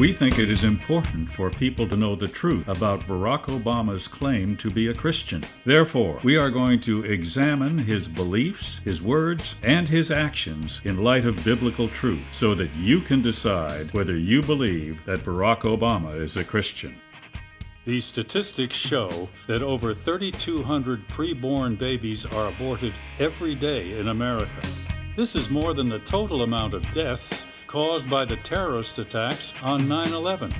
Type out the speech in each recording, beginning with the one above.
We think it is important for people to know the truth about Barack Obama's claim to be a Christian. Therefore, we are going to examine his beliefs, his words, and his actions in light of biblical truth so that you can decide whether you believe that Barack Obama is a Christian. These statistics show that over 3,200 preborn babies are aborted every day in America. This is more than the total amount of deaths caused by the terrorist attacks on 9/11.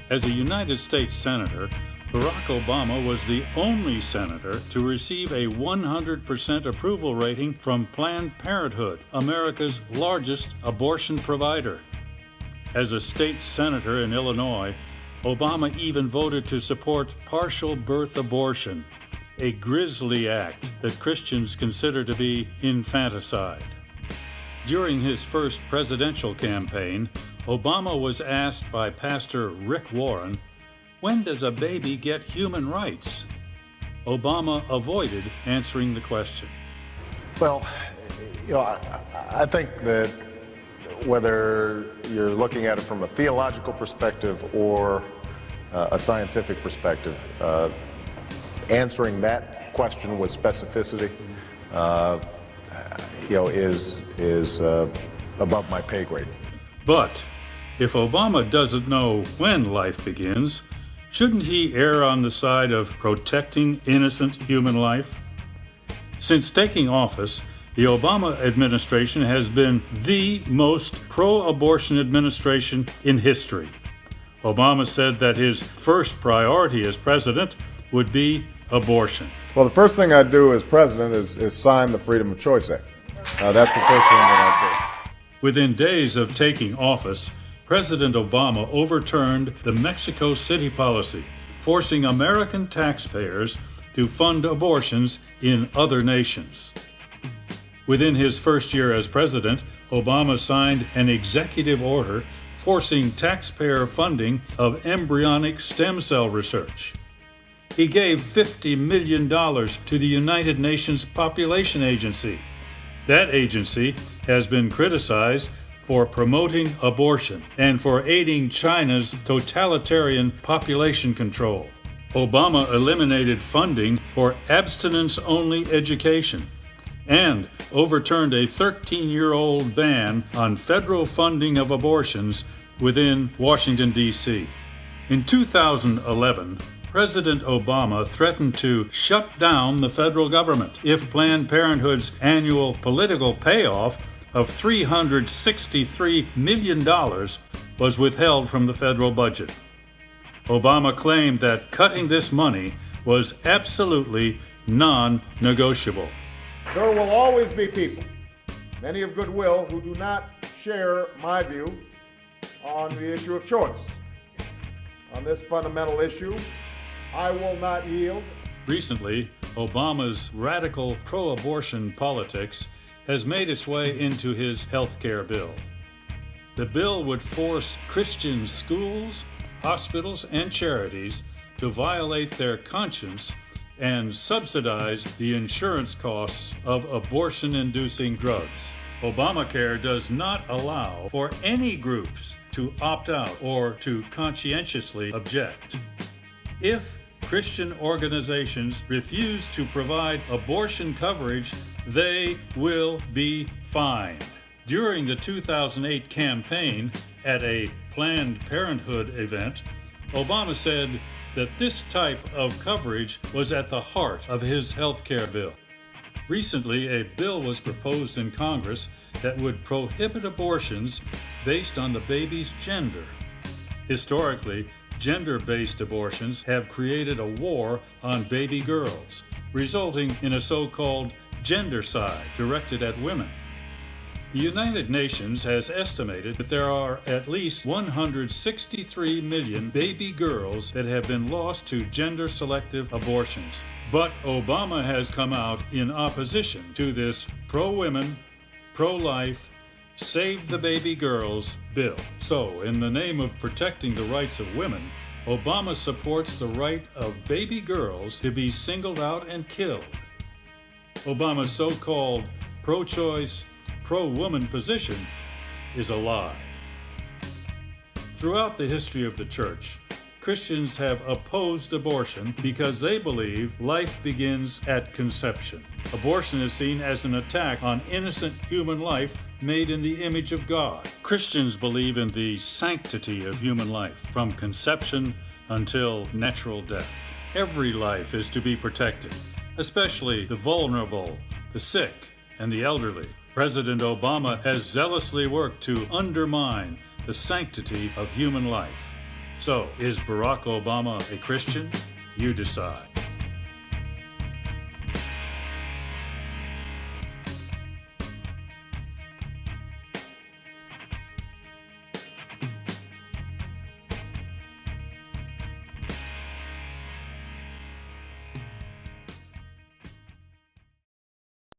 As a United States Senator, Barack Obama was the only senator to receive a 100% approval rating from Planned Parenthood, America's largest abortion provider. As a state senator in Illinois, Obama even voted to support partial birth abortion, a grisly act that Christians consider to be infanticide. During his first presidential campaign, Obama was asked by Pastor Rick Warren, "When does a baby get human rights?" Obama avoided answering the question. Well, I think that whether you're looking at it from a theological perspective or a scientific perspective, answering that question with specificity, is above my pay grade. But if Obama doesn't know when life begins, shouldn't he err on the side of protecting innocent human life? Since taking office, the Obama administration has been the most pro-abortion administration in history. Obama said that his first priority as president would be abortion. Well, the first thing I'd do as president is sign the Freedom of Choice Act. That's the first thing that I'd do. Within days of taking office, President Obama overturned the Mexico City policy, forcing American taxpayers to fund abortions in other nations. Within his first year as president, Obama signed an executive order forcing taxpayer funding of embryonic stem cell research. He gave $50 million to the United Nations Population Agency. That agency has been criticized for promoting abortion and for aiding China's totalitarian population control. Obama eliminated funding for abstinence-only education and overturned a 13-year-old ban on federal funding of abortions within Washington, D.C. In 2011, President Obama threatened to shut down the federal government if Planned Parenthood's annual political payoff of $363 million was withheld from the federal budget. Obama claimed that cutting this money was absolutely non-negotiable. There will always be people, many of goodwill, who do not share my view on the issue of choice. On this fundamental issue, I will not yield. Recently, Obama's radical pro-abortion politics has made its way into his health care bill. The bill would force Christian schools, hospitals, and charities to violate their conscience and subsidize the insurance costs of abortion-inducing drugs. Obamacare does not allow for any groups to opt out or to conscientiously object. If Christian organizations refuse to provide abortion coverage, they will be fined. During the 2008 campaign at a Planned Parenthood event, Obama said that this type of coverage was at the heart of his health care bill. Recently, a bill was proposed in Congress that would prohibit abortions based on the baby's gender. Historically, gender-based abortions have created a war on baby girls, resulting in a so-called gendercide directed at women. The United Nations has estimated that there are at least 163 million baby girls that have been lost to gender-selective abortions. But Obama has come out in opposition to this pro-women, pro-life, Save the Baby Girls bill. So, in the name of protecting the rights of women, Obama supports the right of baby girls to be singled out and killed. Obama's so-called pro-choice, pro-woman position is a lie. Throughout the history of the church, Christians have opposed abortion because they believe life begins at conception. Abortion is seen as an attack on innocent human life made in the image of God. Christians believe in the sanctity of human life from conception until natural death. Every life is to be protected, especially the vulnerable, the sick, and the elderly. President Obama has zealously worked to undermine the sanctity of human life. So, is Barack Obama a Christian? You decide.